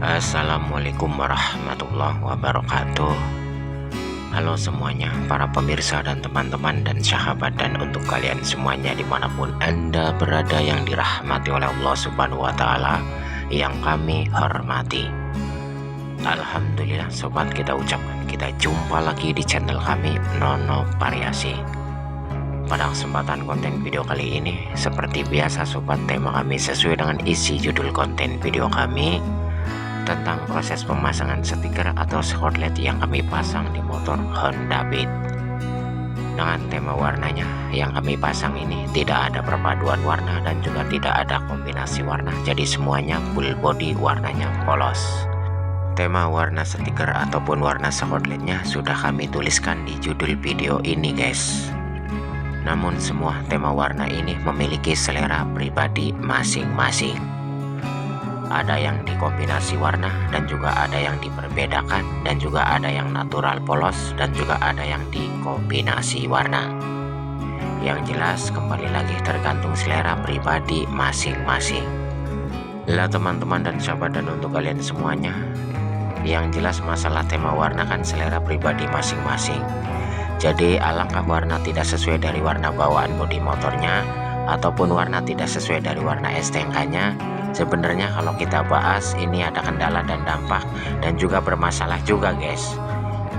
Assalamualaikum warahmatullahi wabarakatuh. Halo semuanya, para pemirsa dan teman-teman dan sahabat, dan untuk kalian semuanya dimanapun Anda berada yang dirahmati oleh Allah Subhanahu wa Ta'ala, yang kami hormati. Alhamdulillah sobat, kita ucapkan kita jumpa lagi di channel kami Nono Variasi. Pada kesempatan konten video kali ini, seperti biasa sobat, tema kami sesuai dengan isi judul konten video kami tentang proses pemasangan stiker atau skotlet yang kami pasang di motor Honda Beat. Dengan tema warnanya yang kami pasang ini tidak ada perpaduan warna dan juga tidak ada kombinasi warna, jadi semuanya full body warnanya polos. Tema warna stiker ataupun warna skotletnya sudah kami tuliskan di judul video ini guys. Namun semua tema warna ini memiliki selera pribadi masing-masing. Ada yang dikombinasi warna dan juga ada yang diperbedakan, dan juga ada yang natural polos dan juga ada yang dikombinasi warna. Yang jelas kembali lagi tergantung selera pribadi masing-masing. Lah teman-teman dan sahabat, dan untuk kalian semuanya, yang jelas masalah tema warna kan selera pribadi masing-masing. Jadi alangkah warna tidak sesuai dari warna bawaan bodi motornya ataupun warna tidak sesuai dari warna STNK-nya, sebenarnya kalau kita bahas ini ada kendala dan dampak dan juga bermasalah juga guys.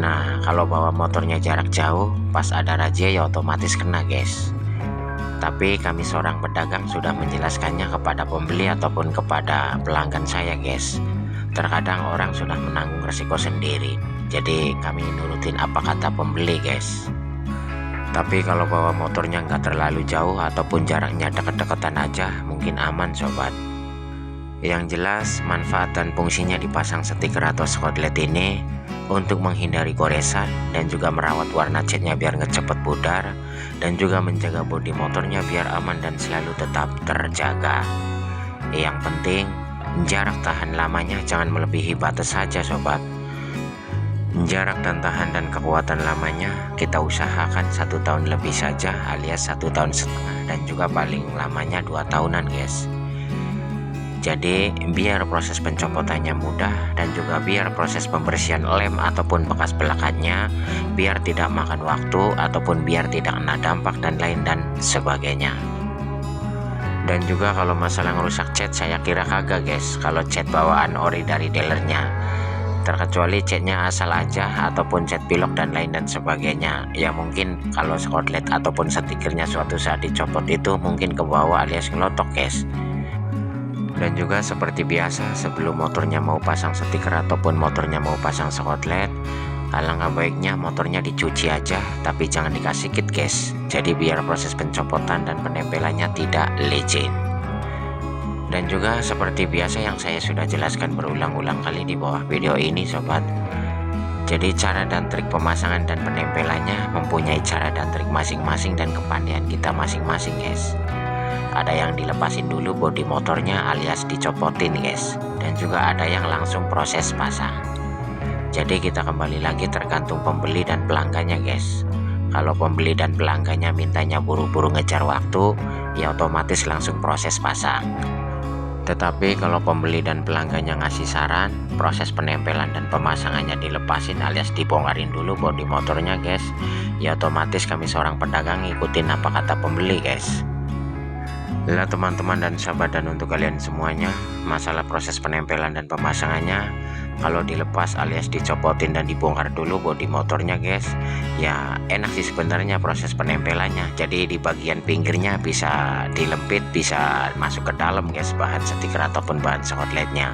Nah, kalau bawa motornya jarak jauh pas ada razia ya otomatis kena guys. Tapi kami seorang pedagang sudah menjelaskannya kepada pembeli ataupun kepada pelanggan saya guys. Terkadang orang sudah menanggung resiko sendiri, jadi kami nurutin apa kata pembeli guys. Tapi kalau bawa motornya nggak terlalu jauh ataupun jaraknya deket-deketan aja, mungkin aman sobat. Yang jelas manfaat dan fungsinya dipasang stiker atau skotlet ini untuk menghindari goresan dan juga merawat warna catnya biar nggak cepet pudar, dan juga menjaga bodi motornya biar aman dan selalu tetap terjaga. Yang penting jarak tahan lamanya jangan melebihi batas saja sobat. Jarak dan tahan dan kekuatan lamanya kita usahakan 1 tahun lebih saja, alias 1,5 tahun, dan juga paling lamanya 2 tahunan guys. Jadi biar proses pencopotannya mudah dan juga biar proses pembersihan lem ataupun bekas belakangnya biar tidak makan waktu ataupun biar tidak kena dampak dan lain dan sebagainya. Dan juga kalau masalah ngerusak cat, saya kira kagak guys kalau cat bawaan ori dari dealernya, terkecuali catnya asal aja ataupun cat pilok dan lain dan sebagainya. Ya mungkin kalau skotlet ataupun stikernya suatu saat dicopot itu mungkin ke bawah alias ngelotok guys. Dan juga seperti biasa, sebelum motornya mau pasang stiker ataupun motornya mau pasang skotlet, alangkah baiknya motornya dicuci aja, tapi jangan dikasih kit guys. Jadi biar proses pencopotan dan penempelannya tidak licin. Dan juga seperti biasa yang saya sudah jelaskan berulang-ulang kali di bawah video ini sobat. Jadi cara dan trik pemasangan dan penempelannya mempunyai cara dan trik masing-masing dan kepandaian kita masing-masing guys. Ada yang dilepasin dulu bodi motornya alias dicopotin guys, dan juga ada yang langsung proses pasang. Jadi kita kembali lagi tergantung pembeli dan pelanggannya guys. Kalau pembeli dan pelanggannya mintanya buru-buru ngejar waktu, ya otomatis langsung proses pasang. Tetapi kalau pembeli dan pelanggannya ngasih saran, proses penempelan dan pemasangannya dilepasin alias dibongkarin dulu bodi motornya guys, ya otomatis kami seorang pedagang ngikutin apa kata pembeli guys. Lah teman-teman dan sahabat, dan untuk kalian semuanya, masalah proses penempelan dan pemasangannya, kalau dilepas alias dicopotin dan dibongkar dulu bodi motornya guys, ya enak sih sebenarnya proses penempelannya. Jadi di bagian pinggirnya bisa dilempit, bisa masuk ke dalam guys bahan stiker ataupun bahan skotletnya.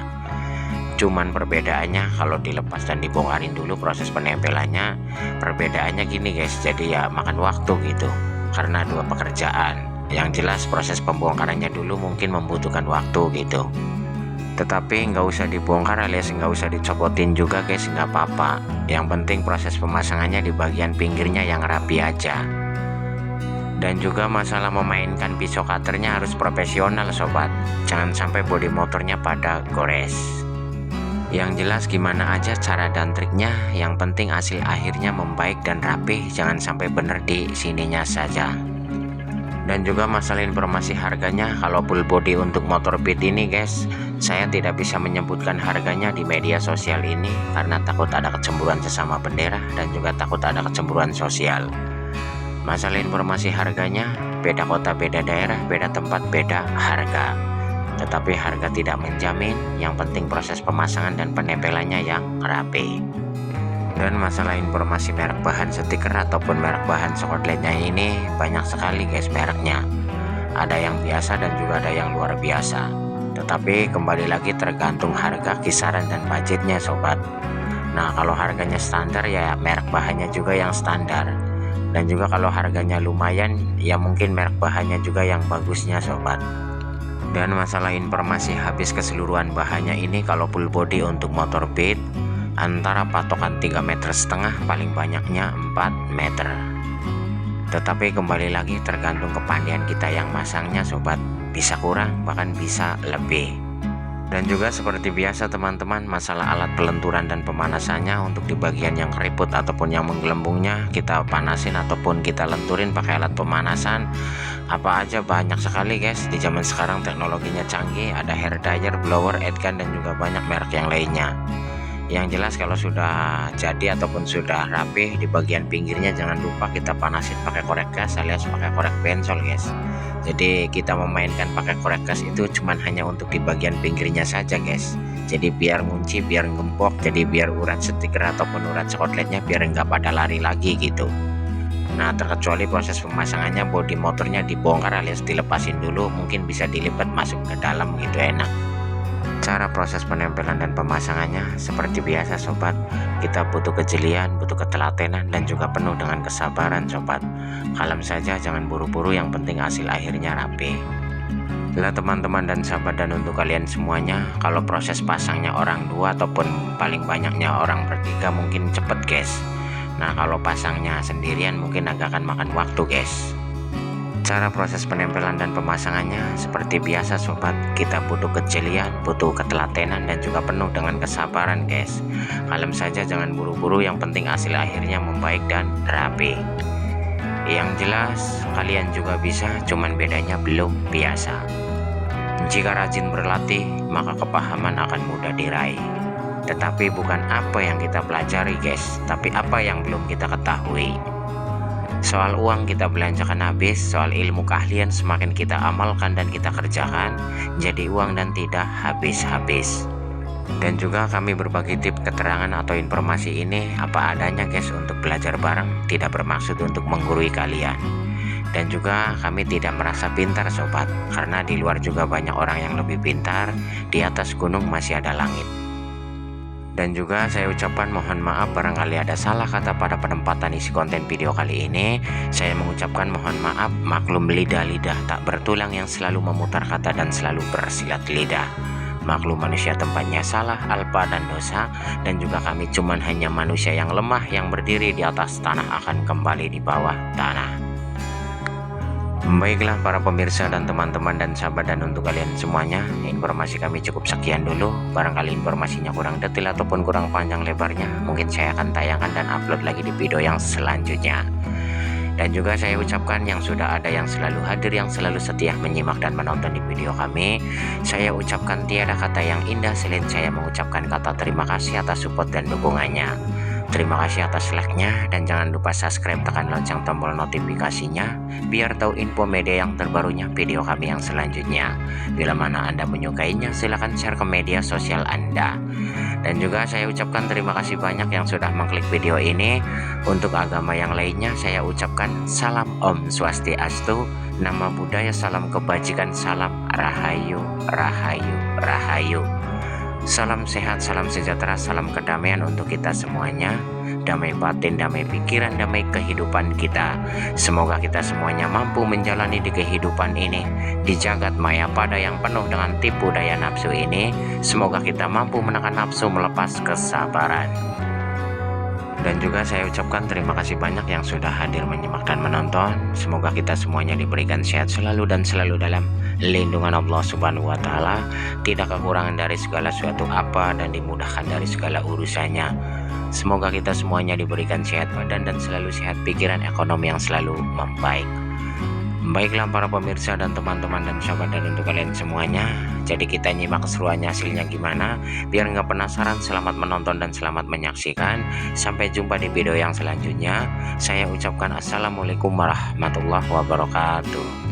Cuman perbedaannya kalau dilepas dan dibongkarin dulu proses penempelannya, perbedaannya gini guys, jadi ya makan waktu gitu karena dua pekerjaan. Yang jelas proses pembongkarannya dulu mungkin membutuhkan waktu gitu, tetapi nggak usah dibongkar alias nggak usah dicopotin juga guys, nggak apa-apa. Yang penting proses pemasangannya di bagian pinggirnya yang rapi aja. Dan juga masalah memainkan pisau cutternya harus profesional sobat, jangan sampai bodi motornya pada gores. Yang jelas gimana aja cara dan triknya, yang penting hasil akhirnya membaik dan rapi, jangan sampai bener di sininya saja. Dan juga masalah informasi harganya, kalau full body untuk motor Beat ini guys, saya tidak bisa menyebutkan harganya di media sosial ini karena takut ada kecemburuan sesama bendera dan juga takut ada kecemburuan sosial. Masalah informasi harganya, beda kota beda daerah, beda tempat beda harga. Tetapi harga tidak menjamin, yang penting proses pemasangan dan penempelannya yang rapi. Dan masalah informasi merek bahan stiker ataupun merek bahan skotletnya ini banyak sekali guys mereknya. Ada yang biasa dan juga ada yang luar biasa. Tetapi kembali lagi tergantung harga, kisaran dan budgetnya sobat. Nah kalau harganya standar ya merek bahannya juga yang standar. Dan juga kalau harganya lumayan ya mungkin merek bahannya juga yang bagusnya sobat. Dan masalah informasi habis keseluruhan bahannya ini, kalau full body untuk motor Beat antara patokan 3,5 meter paling banyaknya 4 meter. Tetapi kembali lagi tergantung kepandian kita yang masangnya sobat, bisa kurang bahkan bisa lebih. Dan juga seperti biasa teman-teman, masalah alat pelenturan dan pemanasannya, untuk di bagian yang keriput ataupun yang menggelembungnya kita panasin ataupun kita lenturin pakai alat pemanasan apa aja banyak sekali guys. Di zaman sekarang teknologinya canggih, ada hair dryer, blower, headgun dan juga banyak merek yang lainnya. Yang jelas kalau sudah jadi ataupun sudah rapi, di bagian pinggirnya jangan lupa kita panasin pakai korek gas alias pakai korek bensol guys. Jadi kita memainkan pakai korek gas itu cuman hanya untuk di bagian pinggirnya saja guys. Jadi biar ngunci, biar gempok, jadi biar urat stiker ataupun urat skotletnya biar nggak pada lari lagi gitu. Nah terkecuali proses pemasangannya bodi motornya dibongkar alias dilepasin dulu, mungkin bisa dilipat masuk ke dalam gitu enak. Cara proses penempelan dan pemasangannya seperti biasa sobat, kita butuh kejelian, butuh ketelatenan dan juga penuh dengan kesabaran sobat. Kalem saja, jangan buru-buru, yang penting hasil akhirnya rapi. Lah teman-teman dan sahabat, dan untuk kalian semuanya, kalau proses pasangnya orang dua ataupun paling banyaknya orang bertiga mungkin cepet guys. Nah kalau pasangnya sendirian mungkin agak akan makan waktu guys. Cara proses penempelan dan pemasangannya seperti biasa sobat, kita butuh kejelian, butuh ketelatenan dan juga penuh dengan kesabaran guys. Kalem saja, jangan buru-buru, yang penting hasil akhirnya membaik dan rapi. Yang jelas kalian juga bisa, cuman bedanya belum biasa. Jika rajin berlatih maka kepahaman akan mudah diraih. Tetapi bukan apa yang kita pelajari guys, tapi apa yang belum kita ketahui. Soal uang kita belanjakan habis, soal ilmu keahlian semakin kita amalkan dan kita kerjakan, jadi uang dan tidak habis-habis. Dan juga kami berbagi tips, keterangan atau informasi ini apa adanya guys untuk belajar bareng, tidak bermaksud untuk menggurui kalian. Dan juga kami tidak merasa pintar sobat, karena di luar juga banyak orang yang lebih pintar, di atas gunung masih ada langit. Dan juga saya ucapkan mohon maaf barangkali ada salah kata pada penempatan isi konten video kali ini. Saya mengucapkan mohon maaf, maklum lidah-lidah tak bertulang yang selalu memutar kata dan selalu bersilat lidah. Maklum manusia tempatnya salah, alpa dan dosa, dan juga kami cuman hanya manusia yang lemah yang berdiri di atas tanah akan kembali di bawah tanah. Baiklah para pemirsa dan teman-teman dan sahabat, dan untuk kalian semuanya, informasi kami cukup sekian dulu. Barangkali informasinya kurang detail ataupun kurang panjang lebarnya, mungkin saya akan tayangkan dan upload lagi di video yang selanjutnya. Dan juga saya ucapkan yang sudah ada yang selalu hadir, yang selalu setia menyimak dan menonton di video kami, saya ucapkan tiada kata yang indah selain saya mengucapkan kata terima kasih atas support dan dukungannya. Terima kasih atas like-nya, dan jangan lupa subscribe, tekan lonceng tombol notifikasinya biar tahu info media yang terbarunya video kami yang selanjutnya. Bila mana Anda menyukainya, silahkan share ke media sosial Anda. Dan juga saya ucapkan terima kasih banyak yang sudah mengklik video ini. Untuk agama yang lainnya saya ucapkan salam Om Swastiastu, nama budaya salam kebajikan, salam rahayu, rahayu, rahayu. Salam sehat, salam sejahtera, salam kedamaian untuk kita semuanya. Damai batin, damai pikiran, damai kehidupan kita. Semoga kita semuanya mampu menjalani di kehidupan ini, di jagat maya pada yang penuh dengan tipu daya nafsu ini. Semoga kita mampu menekan nafsu, melepas kesabaran. Dan juga saya ucapkan terima kasih banyak yang sudah hadir menyimak dan menonton. Semoga kita semuanya diberikan sehat selalu dan selalu dalam lindungan Allah Subhanahu wa Ta'ala, tidak kekurangan dari segala suatu apa dan dimudahkan dari segala urusannya. Semoga kita semuanya diberikan sehat badan dan selalu sehat pikiran, ekonomi yang selalu membaik. Baiklah para pemirsa dan teman-teman dan sahabat dan untuk kalian semuanya, jadi kita nyimak keseruannya hasilnya gimana. Biar nggak penasaran, selamat menonton dan selamat menyaksikan. Sampai jumpa di video yang selanjutnya. Saya ucapkan assalamualaikum warahmatullahi wabarakatuh.